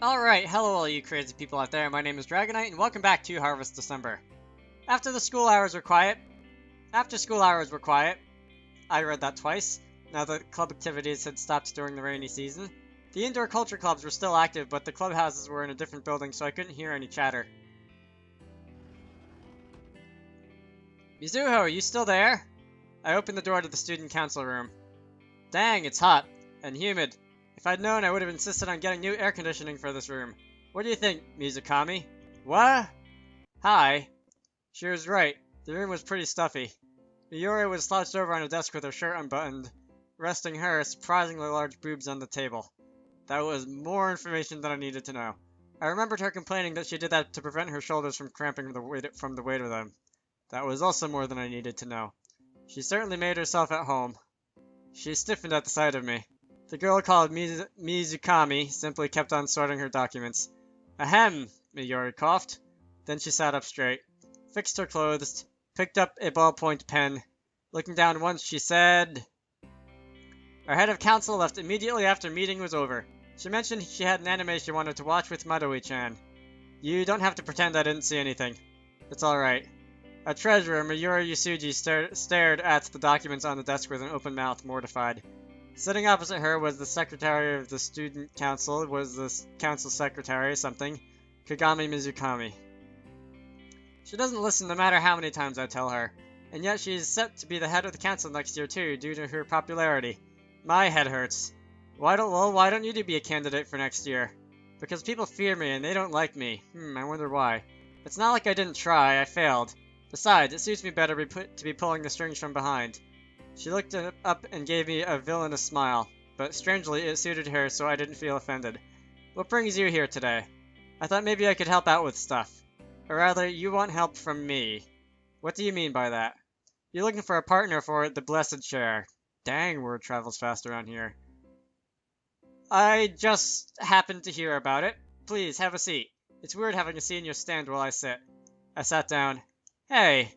Alright, hello all you crazy people out there, my name is Dragonite and welcome back to Harvest December. After school hours were quiet, I read that twice, now that club activities had stopped during the rainy season. The indoor culture clubs were still active, but the clubhouses were in a different building so I couldn't hear any chatter. Mizuho, are you still there? I opened the door to the student council room. Dang, it's hot and humid. If I'd known, I would have insisted on getting new air conditioning for this room. What do you think, Mizukami? What? Hi. She was right. The room was pretty stuffy. Miyori was slouched over on a desk with her shirt unbuttoned, resting her surprisingly large boobs on the table. That was more information than I needed to know. I remembered her complaining that she did that to prevent her shoulders from cramping from the weight of them. That was also more than I needed to know. She certainly made herself at home. She stiffened at the sight of me. The girl called Mizukami simply kept on sorting her documents. Ahem, Miyori coughed. Then she sat up straight, fixed her clothes, picked up a ballpoint pen. Looking down once, she said, Our head of council left immediately after meeting was over. She mentioned she had an anime she wanted to watch with Madoe-chan. You don't have to pretend I didn't see anything. It's alright. Our treasurer, Mayuri Yusuji, stared at the documents on the desk with an open mouth, mortified. Sitting opposite her was the secretary of the student council, council secretary, something, Kagami Mizukami. She doesn't listen no matter how many times I tell her, and yet she is set to be the head of the council next year too, due to her popularity. My head hurts. Why don't you be a candidate for next year? Because people fear me and they don't like me. I wonder why. It's not like I didn't try, I failed. Besides, it suits me better to be pulling the strings from behind. She looked up and gave me a villainous smile, but strangely it suited her so I didn't feel offended. What brings you here today? I thought maybe I could help out with stuff. Or rather, you want help from me. What do you mean by that? You're looking for a partner for the blessed chair. Dang, word travels fast around here. I just happened to hear about it. Please, have a seat. It's weird having a senior stand while I sit. I sat down. Hey.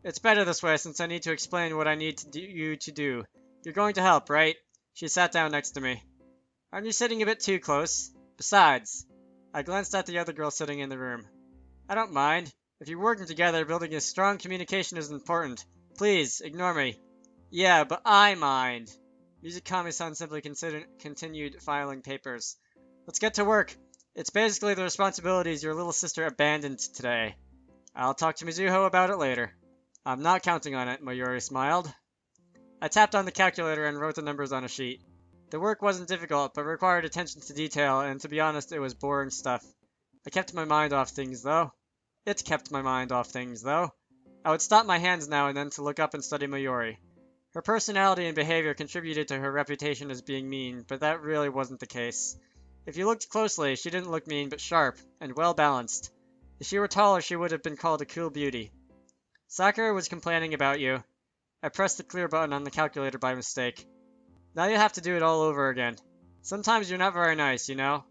It's better this way since I need to explain what I need you to do. You're going to help, right? She sat down next to me. Aren't you sitting a bit too close? Besides, I glanced at the other girl sitting in the room. I don't mind. If you're working together, building a strong communication is important. Please, ignore me. Yeah, but I mind. Mizukami-san simply continued filing papers. Let's get to work. It's basically the responsibilities your little sister abandoned today. I'll talk to Mizuho about it later. I'm not counting on it, Mayuri smiled. I tapped on the calculator and wrote the numbers on a sheet. The work wasn't difficult, but required attention to detail, and to be honest, it was boring stuff. It kept my mind off things, though. I would stop my hands now and then to look up and study Mayuri. Her personality and behavior contributed to her reputation as being mean, but that really wasn't the case. If you looked closely, she didn't look mean, but sharp, and well-balanced. If she were taller, she would have been called a cool beauty. Sakura was complaining about you. I pressed the clear button on the calculator by mistake. Now you have to do it all over again. Sometimes you're not very nice, you know?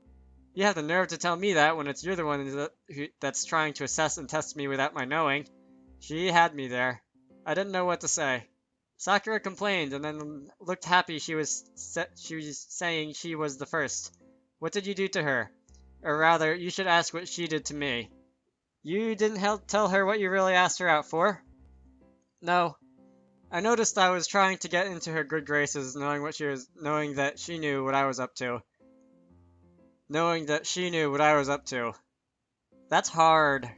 You have the nerve to tell me that when it's you're the one that's trying to assess and test me without my knowing. She had me there. I didn't know what to say. Sakura complained and then looked happy she was saying she was the first. What did you do to her? Or rather, you should ask what she did to me. You didn't tell her what you really asked her out for? No. I noticed I was trying to get into her good graces, knowing that she knew what I was up to. That's hard.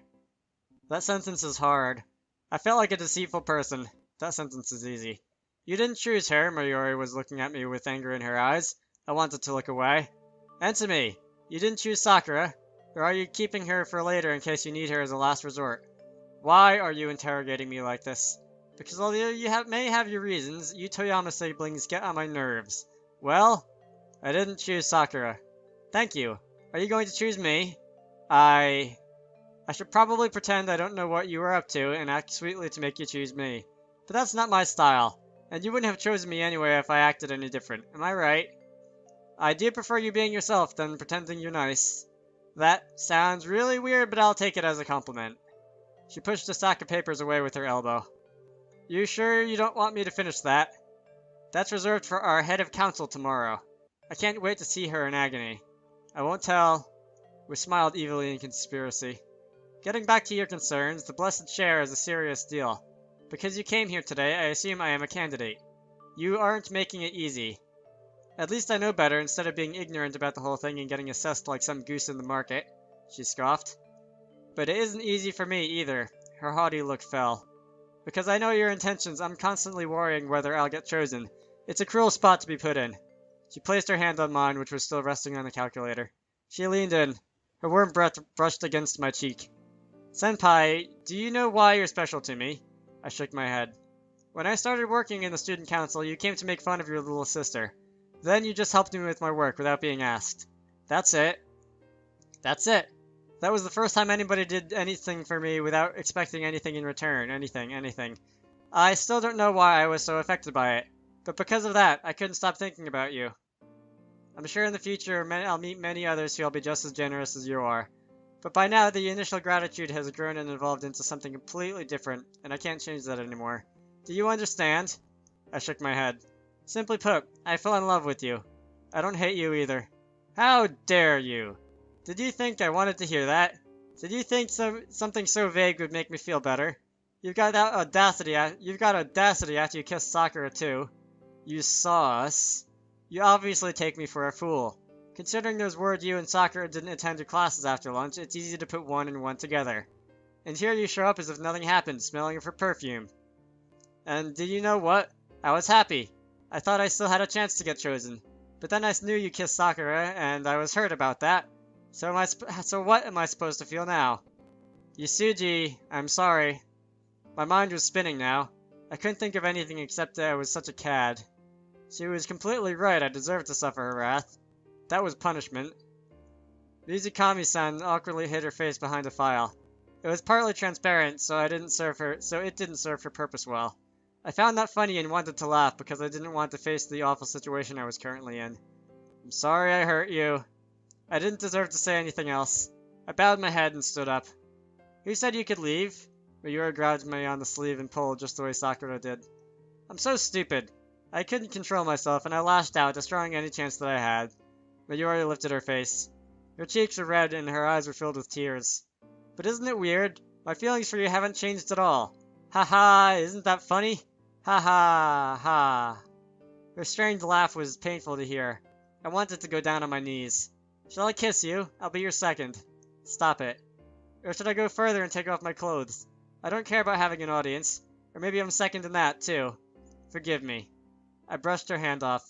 That sentence is hard. I felt like a deceitful person. That sentence is easy. You didn't choose her. Mayuri was looking at me with anger in her eyes. I wanted to look away. Answer me. You didn't choose Sakura. Or are you keeping her for later in case you need her as a last resort? Why are you interrogating me like this? Because although you may have your reasons, you Toyama siblings get on my nerves. Well, I didn't choose Sakura. Thank you. Are you going to choose me? I should probably pretend I don't know what you are up to and act sweetly to make you choose me. But that's not my style, and you wouldn't have chosen me anyway if I acted any different. Am I right? I do prefer you being yourself than pretending you're nice. That sounds really weird, but I'll take it as a compliment. She pushed a stack of papers away with her elbow. You sure you don't want me to finish that? That's reserved for our head of council tomorrow. I can't wait to see her in agony. I won't tell. We smiled evilly in conspiracy. Getting back to your concerns, the blessed share is a serious deal. Because you came here today, I assume I am a candidate. You aren't making it easy. At least I know better instead of being ignorant about the whole thing and getting assessed like some goose in the market, she scoffed. But it isn't easy for me either. Her haughty look fell. Because I know your intentions, I'm constantly worrying whether I'll get chosen. It's a cruel spot to be put in. She placed her hand on mine, which was still resting on the calculator. She leaned in. Her warm breath brushed against my cheek. Senpai, do you know why you're special to me? I shook my head. When I started working in the student council, you came to make fun of your little sister. Then you just helped me with my work without being asked. That's it. That's it. That was the first time anybody did anything for me without expecting anything in return. Anything. I still don't know why I was so affected by it. But because of that, I couldn't stop thinking about you. I'm sure in the future I'll meet many others who'll be just as generous as you are. But by now, the initial gratitude has grown and evolved into something completely different, and I can't change that anymore. Do you understand? I shook my head. Simply put, I fell in love with you. I don't hate you either. How dare you? Did you think I wanted to hear that? Did you think something so vague would make me feel better? You've got audacity after you kissed Sakura too. You saw us. You obviously take me for a fool. Considering those words you and Sakura didn't attend your classes after lunch, it's easy to put one and one together. And here you show up as if nothing happened, smelling of her perfume. And do you know what? I was happy. I thought I still had a chance to get chosen. But then I knew you kissed Sakura, and I was hurt about that. So what am I supposed to feel now? Yusuji, I'm sorry. My mind was spinning now. I couldn't think of anything except that I was such a cad. She was completely right, I deserved to suffer her wrath. That was punishment. Mizukami-san awkwardly hid her face behind a file. It was partly transparent, so it didn't serve her purpose well. I found that funny and wanted to laugh because I didn't want to face the awful situation I was currently in. I'm sorry I hurt you. I didn't deserve to say anything else. I bowed my head and stood up. Who said you could leave? Mayuri grabbed me on the sleeve and pulled just the way Sakura did. I'm so stupid. I couldn't control myself and I lashed out, destroying any chance that I had. Mayuri lifted her face. Her cheeks were red and her eyes were filled with tears. But isn't it weird? My feelings for you haven't changed at all. Ha ha, isn't that funny? Ha ha ha. Her strained laugh was painful to hear. I wanted to go down on my knees. Shall I kiss you? I'll be your second. Stop it. Or should I go further and take off my clothes? I don't care about having an audience. Or maybe I'm second in that, too. Forgive me. I brushed her hand off.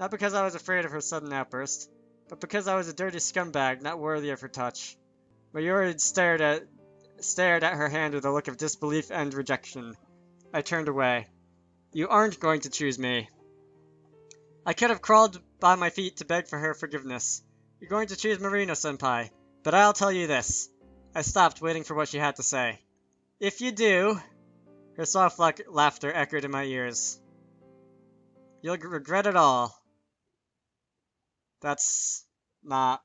Not because I was afraid of her sudden outburst, but because I was a dirty scumbag not worthy of her touch. Mayuri stared at her hand with a look of disbelief and rejection. I turned away. You aren't going to choose me. I could have crawled by my feet to beg for her forgiveness. You're going to choose Marino-senpai, but I'll tell you this. I stopped, waiting for what she had to say. If you do... Her soft laughter echoed in my ears. You'll regret it all. That's not...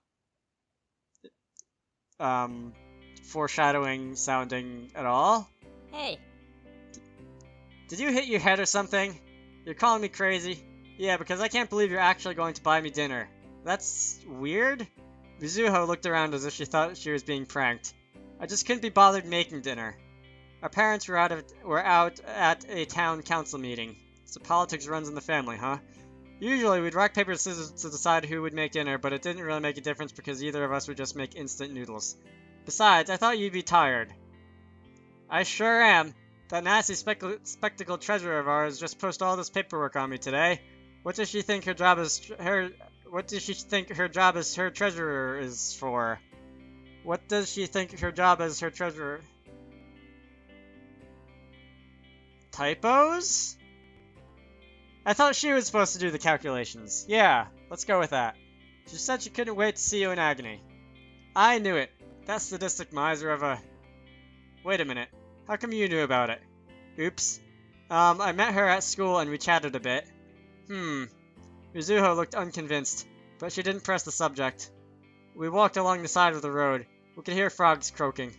foreshadowing sounding at all. Hey. Did you hit your head or something? You're calling me crazy? Yeah, because I can't believe you're actually going to buy me dinner. That's weird? Mizuho looked around as if she thought she was being pranked. I just couldn't be bothered making dinner. Our parents were out at a town council meeting. So politics runs in the family, huh? Usually we'd rock, paper, scissors to decide who would make dinner, but it didn't really make a difference because either of us would just make instant noodles. Besides, I thought you'd be tired. I sure am. That nasty spectacled treasurer of ours just posted all this paperwork on me today. What does she think her job as her treasurer is for? What does she think her job as her treasurer? Typos? I thought she was supposed to do the calculations. Yeah, let's go with that. She said she couldn't wait to see you in agony. I knew it. That sadistic miser of a... Wait a minute. How come you knew about it? Oops. I met her at school and we chatted a bit. Mizuho looked unconvinced, but she didn't press the subject. We walked along the side of the road. We could hear frogs croaking.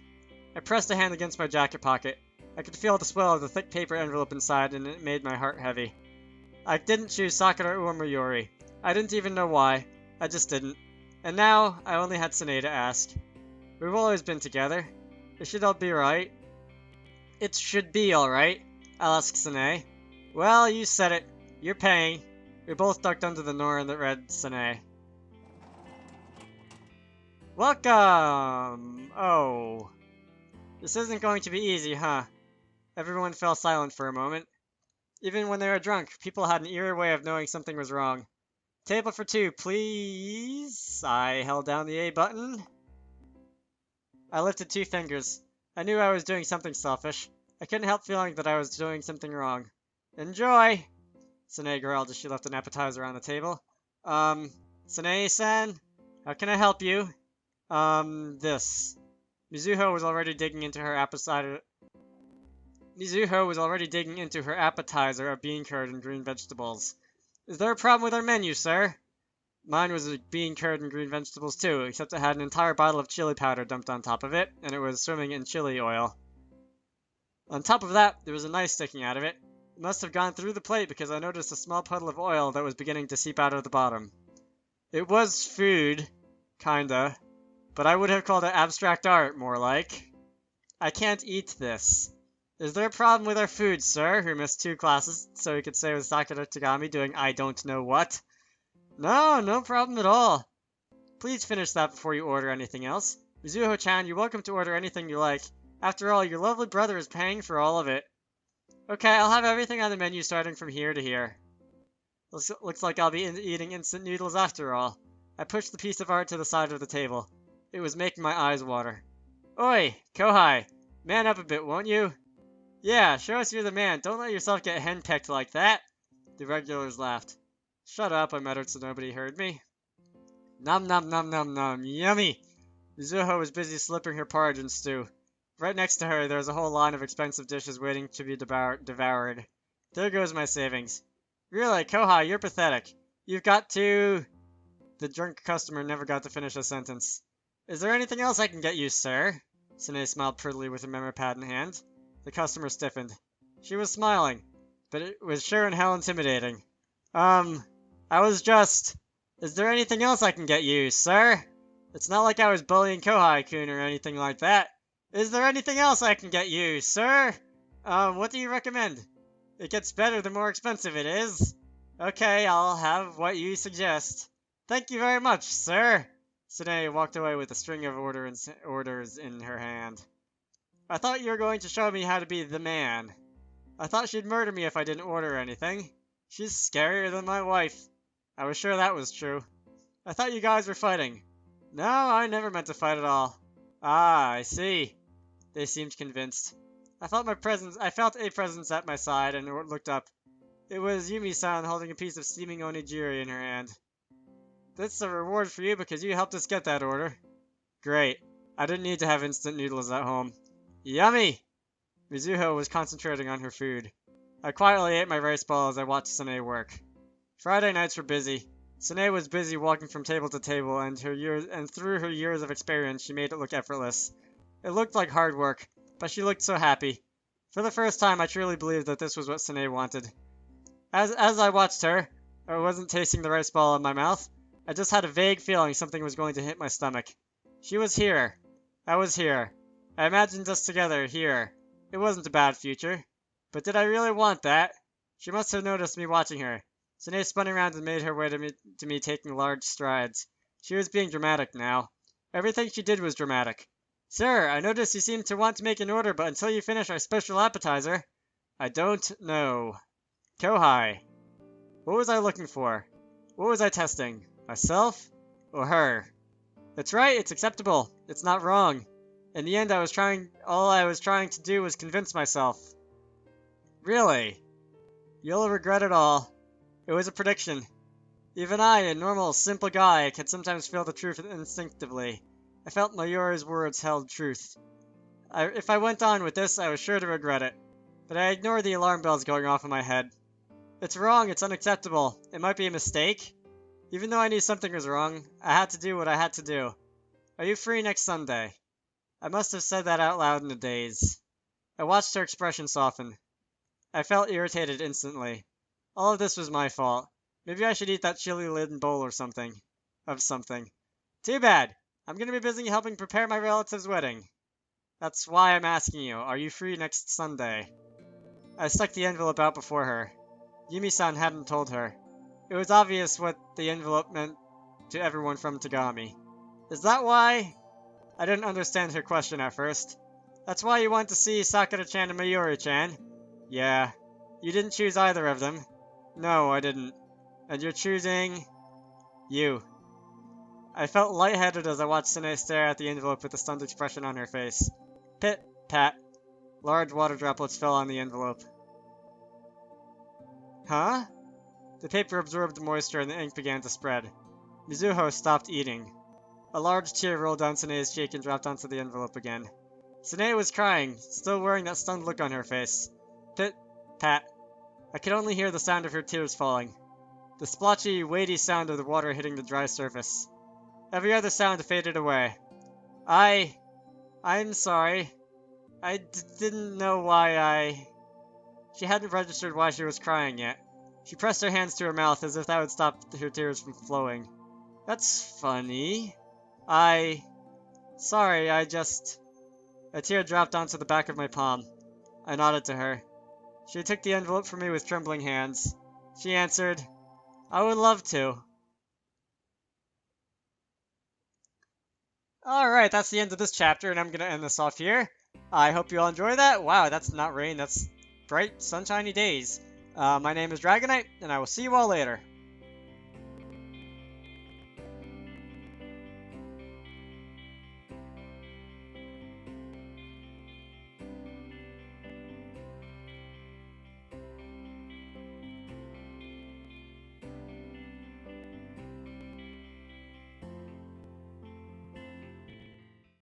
I pressed a hand against my jacket pocket. I could feel the swell of the thick paper envelope inside and it made my heart heavy. I didn't choose Sakura or Mayuri. I didn't even know why. I just didn't. And now, I only had Sine to ask. We've always been together. It should all be right. It should be alright, I'll ask Sine. Well, you said it. You're paying. We both ducked under the Nora that read Sine. Welcome! Oh. This isn't going to be easy, huh? Everyone fell silent for a moment. Even when they were drunk, people had an eerie way of knowing something was wrong. Table for two, please. I held down the A button. I lifted 2 fingers. I knew I was doing something selfish. I couldn't help feeling that I was doing something wrong. Enjoy! Sine growled as she left an appetizer on the table. Sine-san? How can I help you? This. Mizuho was already digging into her appetizer. Of bean curd and green vegetables. Is there a problem with our menu, sir? Mine was a bean curd and green vegetables too, except it had an entire bottle of chili powder dumped on top of it, and it was swimming in chili oil. On top of that, there was a knife sticking out of it. It must have gone through the plate because I noticed a small puddle of oil that was beginning to seep out of the bottom. It was food, kinda, but I would have called it abstract art, more like. I can't eat this. Is there a problem with our food, sir, who missed 2 classes so he could stay with Sakura Tagami doing I don't know what? No, no problem at all. Please finish that before you order anything else. Mizuho-chan, you're welcome to order anything you like. After all, your lovely brother is paying for all of it. Okay, I'll have everything on the menu starting from here to here. Looks like I'll be eating instant noodles after all. I pushed the piece of art to the side of the table. It was making my eyes water. Oi, Kohai, man up a bit, won't you? Yeah, show us you're the man. Don't let yourself get henpecked like that. The regulars laughed. Shut up, I muttered so nobody heard me. Nom nom nom nom nom, yummy! Mizuho was busy slipping her porridge and stew. Right next to her, there was a whole line of expensive dishes waiting to be devoured. There goes my savings. Really, Kohai, you're pathetic. You've got to... The drunk customer never got to finish a sentence. Is there anything else I can get you, sir? Sine smiled prettily with her memo pad in hand. The customer stiffened. She was smiling, but it was sure in hell intimidating. I was just... Is there anything else I can get you, sir? It's not like I was bullying Kohai-kun or anything like that. Is there anything else I can get you, sir? What do you recommend? It gets better the more expensive it is. Okay, I'll have what you suggest. Thank you very much, sir. Sine walked away with a string of orders in her hand. I thought you were going to show me how to be the man. I thought she'd murder me if I didn't order anything. She's scarier than my wife. I was sure that was true. I thought you guys were fighting. No, I never meant to fight at all. Ah, I see. They seemed convinced. I felt a presence at my side and looked up. It was Yumi-san holding a piece of steaming onigiri in her hand. This is a reward for you because you helped us get that order. Great. I didn't need to have instant noodles at home. Yummy! Mizuho was concentrating on her food. I quietly ate my rice ball as I watched Sine work. Friday nights were busy. Sine was busy walking from table to table, and through her years of experience, she made it look effortless. It looked like hard work, but she looked so happy. For the first time, I truly believed that this was what Sine wanted. As I watched her, I wasn't tasting the rice ball in my mouth. I just had a vague feeling something was going to hit my stomach. She was here. I was here. I imagined us together, here. It wasn't a bad future. But did I really want that? She must have noticed me watching her. Sine spun around and made her way to me taking large strides. She was being dramatic now. Everything she did was dramatic. Sir, I noticed you seem to want to make an order, but until you finish our special appetizer... I don't know. Kohai. What was I looking for? What was I testing? Myself? Or her? That's right, it's acceptable. It's not wrong. In the end, all I was trying to do was convince myself. Really? You'll regret it all. It was a prediction. Even I, a normal, simple guy, could sometimes feel the truth instinctively. I felt Mayuri's words held truth. If I went on with this, I was sure to regret it. But I ignored the alarm bells going off in my head. It's wrong, it's unacceptable. It might be a mistake. Even though I knew something was wrong, I had to do what I had to do. Are you free next Sunday? I must have said that out loud in a daze. I watched her expression soften. I felt irritated instantly. All of this was my fault. Maybe I should eat that chili-laden bowl or something. To Too bad. I'm gonna be busy helping prepare my relative's wedding. That's why I'm asking you, are you free next Sunday? I stuck the envelope out before her. Yumi-san hadn't told her. It was obvious what the envelope meant to everyone from Tagami. Is that why? I didn't understand her question at first. That's why you want to see Sakura-chan and Mayuri-chan? Yeah. You didn't choose either of them. No, I didn't. And you're choosing... you. I felt lightheaded as I watched Sine stare at the envelope with a stunned expression on her face. Pit, pat. Large water droplets fell on the envelope. Huh? The paper absorbed the moisture and the ink began to spread. Mizuho stopped eating. A large tear rolled down Sine's cheek and dropped onto the envelope again. Sine was crying, still wearing that stunned look on her face. Pit, pat. I could only hear the sound of her tears falling. The splotchy, weighty sound of the water hitting the dry surface. Every other sound faded away. I'm sorry. I didn't know why She hadn't registered why she was crying yet. She pressed her hands to her mouth as if that would stop her tears from flowing. That's funny. Sorry, A tear dropped onto the back of my palm. I nodded to her. She took the envelope from me with trembling hands. She answered, I would love to. Alright, that's the end of this chapter, and I'm going to end this off here. I hope you all enjoy that. Wow, that's not rain, that's bright, sunshiny days. My name is Dragonite, and I will see you all later.